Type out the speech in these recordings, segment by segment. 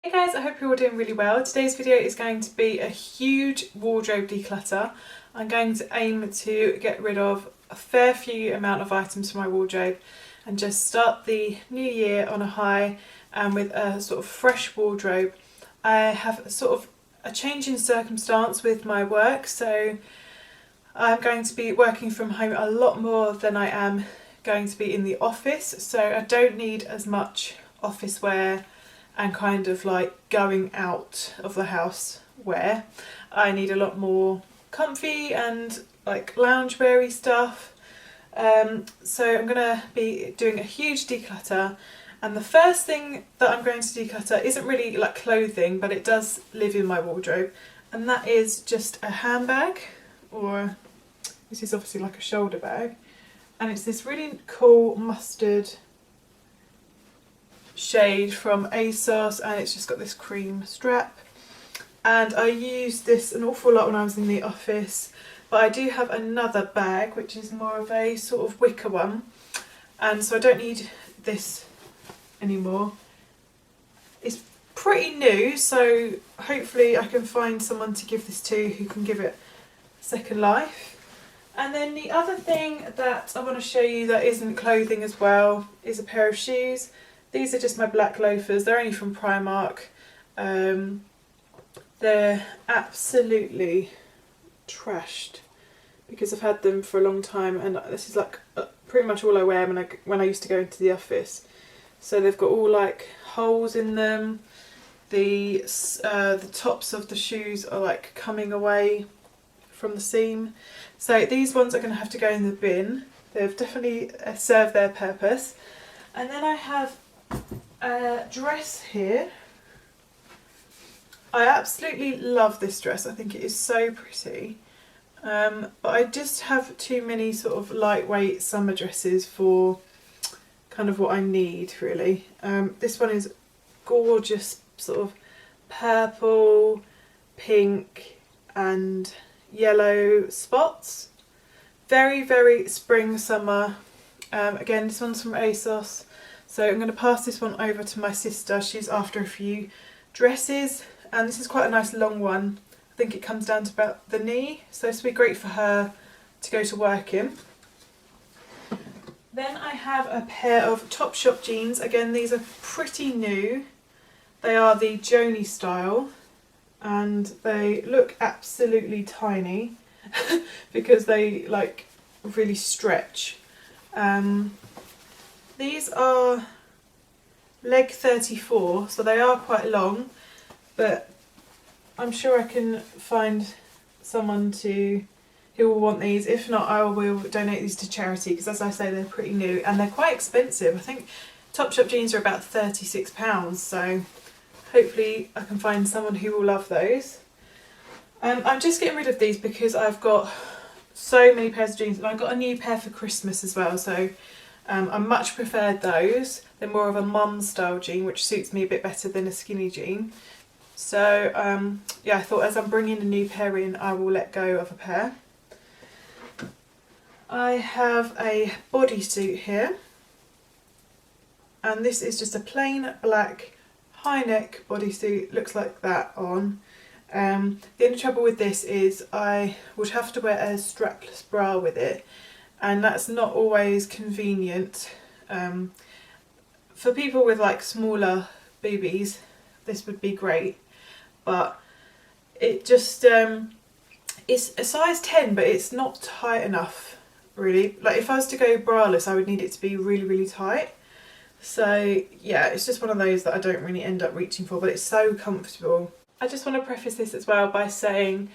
Hey guys, I hope you're all doing really well. Today's video is going to be a huge wardrobe declutter. I'm going to aim to get rid of a fair few amount of items from my wardrobe and just start the new year on a high and with a sort of fresh wardrobe. I have sort of a change in circumstance with my work, so I'm going to be working from home a lot more than I am going to be in the office, so I don't need as much office wear and kind of like going out of the house wear. I need a lot more comfy and like loungewear-y stuff. So I'm going to be doing a huge declutter, and the first thing that I'm going to declutter isn't really like clothing, but it does live in my wardrobe, and that is just a handbag, or this is obviously like a shoulder bag, and it's this really cool mustard shade from ASOS, and it's just got this cream strap, and I used this an awful lot when I was in the office, but I do have another bag which is more of a sort of wicker one, and so I don't need this anymore. It's pretty new, so hopefully I can find someone to give this to who can give it a second life. And then the other thing that I want to show you that isn't clothing as well is a pair of shoes. These are just my black loafers. They're only from Primark. They're absolutely trashed because I've had them for a long time, and this is like pretty much all I wear when I used to go into the office. So they've got all like holes in them. The tops of the shoes are like coming away from the seam. So these ones are going to have to go in the bin. They've definitely served their purpose. And then I have a dress here. I absolutely love this dress. I think it is so pretty. But I just have too many sort of lightweight summer dresses for kind of what I need, really. This one is gorgeous, sort of purple, pink and yellow spots. Very, very spring, summer. Again, this one's from ASOS. So I'm going to pass this one over to my sister. She's after a few dresses, and this is quite a nice long one. I think it comes down to about the knee, so this will be great for her to go to work in. Then I have a pair of Topshop jeans. Again, these are pretty new. They are the Joni style, and they look absolutely tiny because they like really stretch. These are leg 34, so they are quite long, but I'm sure I can find someone who will want these. If not, I will donate these to charity, because as I say, they're pretty new and they're quite expensive. I think Topshop jeans are about £36, so hopefully I can find someone who will love those. I'm just getting rid of these because I've got so many pairs of jeans, and I got a new pair for Christmas as well, so I much preferred those. They're more of a mum style jean, which suits me a bit better than a skinny jean. So yeah, I thought as I'm bringing a new pair in, I will let go of a pair. I have a bodysuit here, and this is just a plain black high neck bodysuit. Looks like that on. The only trouble with this is I would have to wear a strapless bra with it, and that's not always convenient. For people with like smaller boobies, this would be great, but it just it's a size 10, but it's not tight enough, really. Like if I was to go braless, I would need it to be really, really tight. So yeah, it's just one of those that I don't really end up reaching for, but it's so comfortable. I just want to preface this as well by saying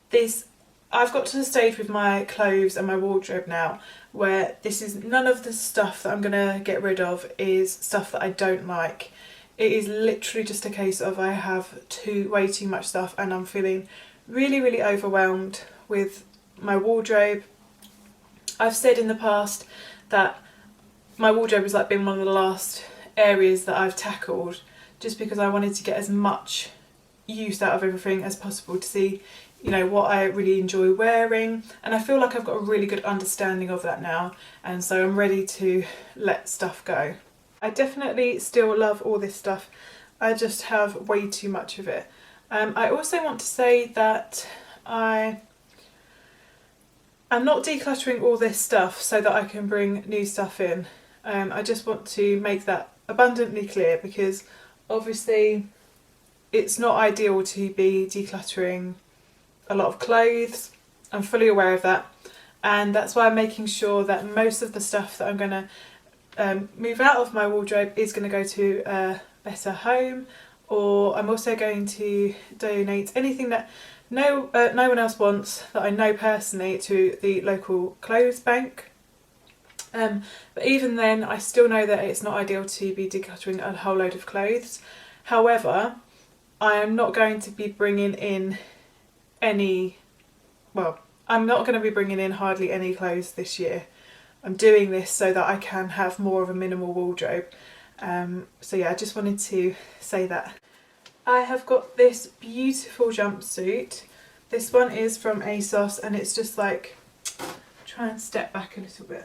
this, I've got to the stage with my clothes and my wardrobe now where this is none of the stuff that I'm going to get rid of is stuff that I don't like. It is literally just a case of I have way too much stuff, and I'm feeling really, really overwhelmed with my wardrobe. I've said in the past that my wardrobe has like been one of the last areas that I've tackled, just because I wanted to get as much use out of everything as possible to see, you know, what I really enjoy wearing, and I feel like I've got a really good understanding of that now, and so I'm ready to let stuff go. I definitely still love all this stuff. I just have way too much of it. I also want to say that I'm not decluttering all this stuff so that I can bring new stuff in. I just want to make that abundantly clear, because obviously it's not ideal to be decluttering a lot of clothes. I'm fully aware of that, and that's why I'm making sure that most of the stuff that I'm going to move out of my wardrobe is going to go to a better home, or I'm also going to donate anything that no one else wants that I know personally to the local clothes bank. But even then, I still know that it's not ideal to be decluttering a whole load of clothes. However, I am not going to be bringing in I'm not going to be bringing in hardly any clothes this year. I'm doing this so that I can have more of a minimal wardrobe. So yeah, I just wanted to say that. I have got this beautiful jumpsuit. This one is from ASOS, and it's just like, try and step back a little bit.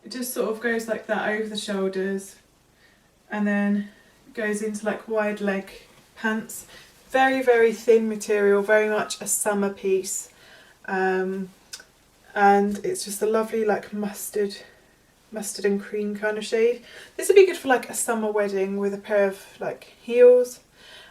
It just sort of goes like that over the shoulders, and then goes into like wide leg pants. Very, very thin material, very much a summer piece. And it's just a lovely like mustard and cream kind of shade. This would be good for like a summer wedding with a pair of like heels.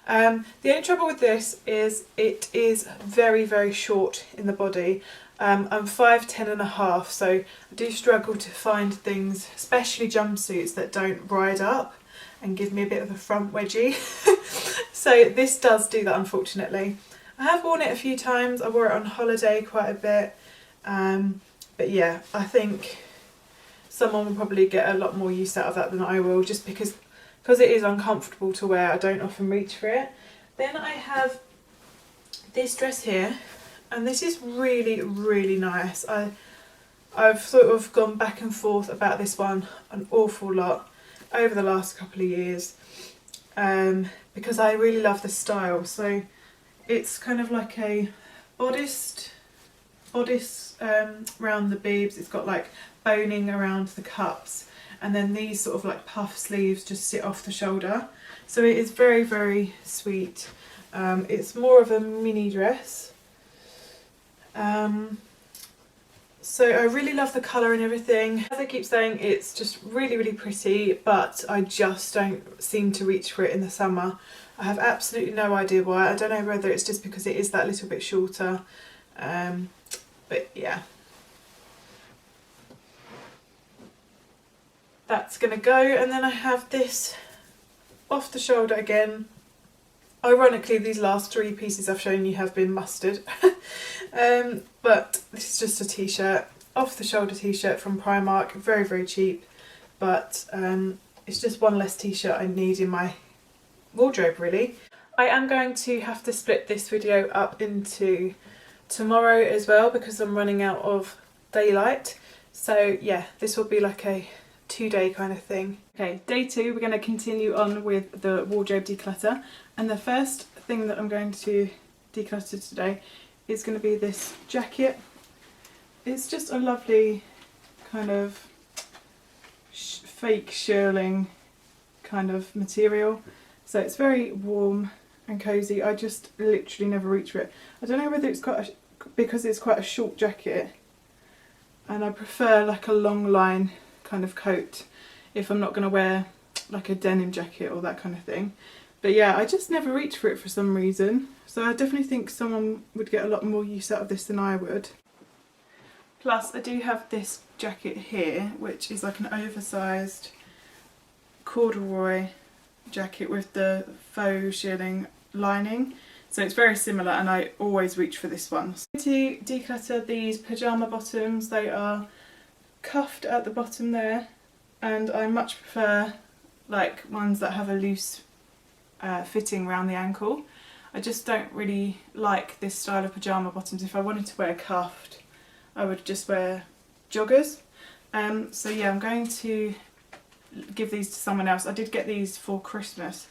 The only trouble with this is it is very, very short in the body. I'm 5'10" and a half, so I do struggle to find things, especially jumpsuits, that don't ride up and give me a bit of a front wedgie. So this does do that, unfortunately. I have worn it a few times. I wore it on holiday quite a bit. But yeah, I think someone will probably get a lot more use out of that than I will, just because it is uncomfortable to wear. I don't often reach for it. Then I have this dress here, and this is really, really nice. I've sort of gone back and forth about this one an awful lot over the last couple of years, because I really love the style. So it's kind of like a bodice around the boobs. It's got like boning around the cups, and then these sort of like puff sleeves just sit off the shoulder. So it is very, very sweet. It's more of a mini dress. So I really love the colour and everything. As I keep saying, it's just really, really pretty, but I just don't seem to reach for it in the summer. I have absolutely no idea why. I don't know whether it's just because it is that little bit shorter. But yeah. That's going to go, and then I have this off the shoulder again. Ironically, these last three pieces I've shown you have been mustard. But this is just a t-shirt, off the shoulder t-shirt from Primark, very, very cheap. But it's just one less t-shirt I need in my wardrobe, really. I am going to have to split this video up into tomorrow as well, because I'm running out of daylight. So yeah, this will be like a 2-day kind of thing. Okay, day 2, we're going to continue on with the wardrobe declutter, and the first thing that I'm going to declutter today is going to be this jacket. It's just a lovely kind of fake shearling kind of material, so it's very warm and cozy. I just literally never reach for it. I don't know whether it's because it's quite a short jacket, and I prefer like a long line kind of coat if I'm not going to wear like a denim jacket or that kind of thing. But yeah, I just never reach for it for some reason, so I definitely think someone would get a lot more use out of this than I would. Plus I do have this jacket here, which is like an oversized corduroy jacket with the faux shearling lining, so it's very similar, and I always reach for this one. So to declutter these pajama bottoms, they are cuffed at the bottom there, and I much prefer like ones that have a loose fitting around the ankle. I just don't really like this style of pajama bottoms. If I wanted to wear cuffed, I would just wear joggers. So yeah, I'm going to give these to someone else. I did get these for Christmas,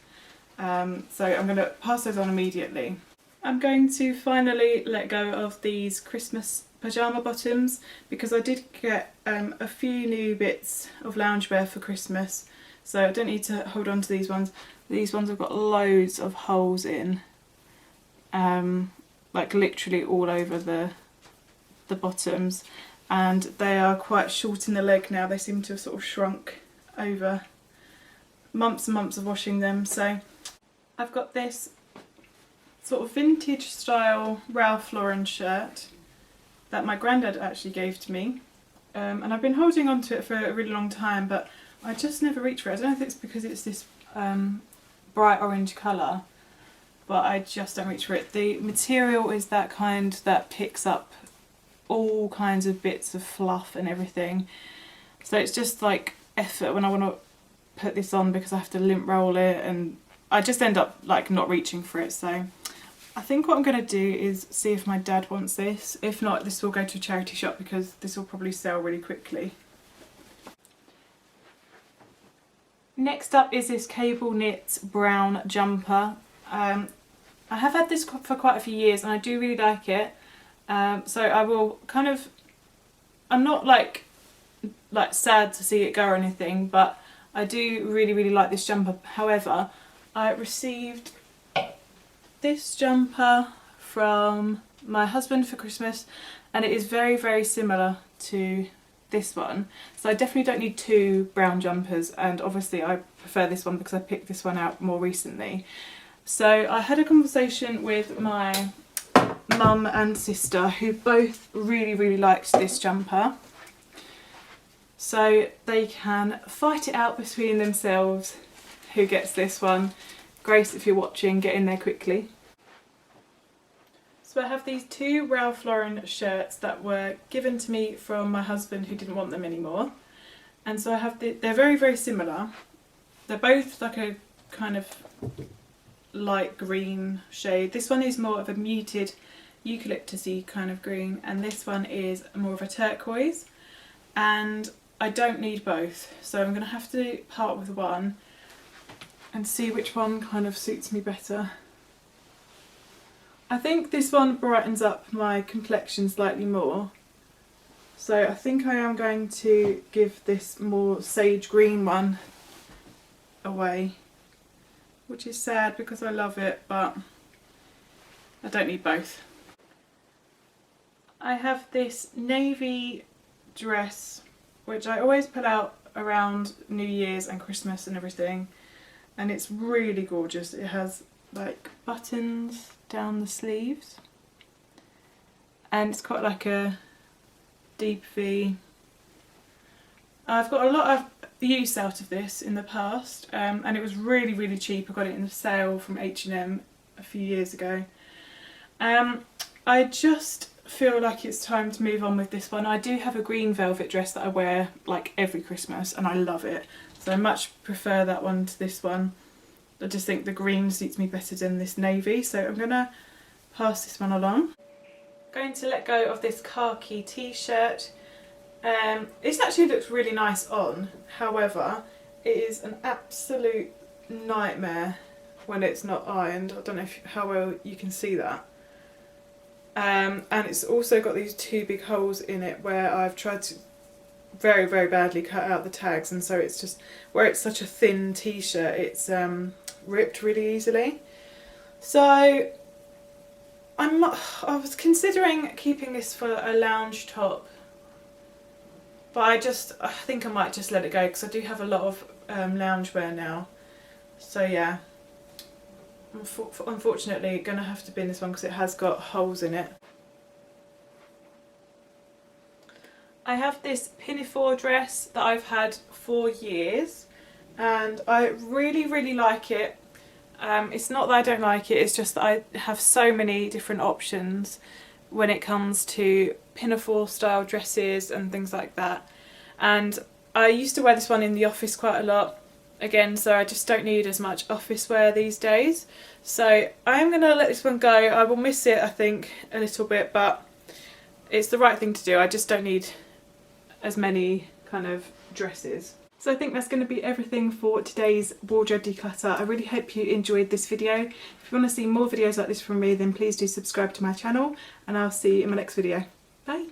so I'm going to pass those on immediately. I'm going to finally let go of these Christmas pajama bottoms because I did get a few new bits of loungewear for Christmas, so I don't need to hold on to these ones. These ones have got loads of holes in, like literally all over the bottoms, and they are quite short in the leg now. They seem to have sort of shrunk over months and months of washing them. So I've got this sort of vintage style Ralph Lauren shirt that my granddad actually gave to me, and I've been holding on to it for a really long time, but I just never reach for it. I don't know if it's because it's this bright orange colour, but I just don't reach for it. The material is that kind that picks up all kinds of bits of fluff and everything, so it's just like effort when I want to put this on because I have to lint roll it, and I just end up like not reaching for it. So I think what I'm going to do is see if my dad wants this. If not, this will go to a charity shop because this will probably sell really quickly. Next up is this cable knit brown jumper. I have had this for quite a few years and I do really like it. So I will kind of, I'm not like sad to see it go or anything, but I do really like this jumper. However, I received this jumper from my husband for Christmas, and it is very similar to this one, so I definitely don't need two brown jumpers, and obviously I prefer this one because I picked this one out more recently. So I had a conversation with my mum and sister who both really liked this jumper, so they can fight it out between themselves who gets this one. Grace, if you're watching, get in there quickly. So I have these two Ralph Lauren shirts that were given to me from my husband who didn't want them anymore. And so I have they're very similar. They're both like a kind of light green shade. This one is more of a muted eucalyptusy kind of green, and this one is more of a turquoise. And I don't need both, so I'm going to have to part with one and see which one kind of suits me better. I think this one brightens up my complexion slightly more, so I think I am going to give this more sage green one away, which is sad because I love it, but I don't need both. I have this navy dress which I always pull out around New Year's and Christmas and everything, and it's really gorgeous. It has like buttons down the sleeves, and it's got like a deep V. I've got a lot of use out of this in the past, and it was really cheap. I got it in a sale from H&M a few years ago. I just feel like it's time to move on with this one. I do have a green velvet dress that I wear like every Christmas and I love it, so I much prefer that one to this one. I just think the green suits me better than this navy, so I'm going to pass this one along. Going to let go of this khaki t-shirt. It actually looks really nice on, however it is an absolute nightmare when it's not ironed. I don't know how well you can see that. And it's also got these two big holes in it where I've tried to very badly cut out the tags, and so it's just, where it's such a thin t-shirt, it's ripped really easily. So I was considering keeping this for a lounge top, but I think I might just let it go because I do have a lot of loungewear now. So yeah, unfortunately going to have to bin this one because it has got holes in it. I have this pinafore dress that I've had for years and I really like it. It's not that I don't like it, it's just that I have so many different options when it comes to pinafore style dresses and things like that, and I used to wear this one in the office quite a lot again, so I just don't need as much office wear these days, so I'm going to let this one go. I will miss it I think a little bit, but it's the right thing to do. I just don't need as many kind of dresses. So I think that's going to be everything for today's wardrobe declutter. I really hope you enjoyed this video. If you want to see more videos like this from me, then please do subscribe to my channel, and I'll see you in my next video. Bye!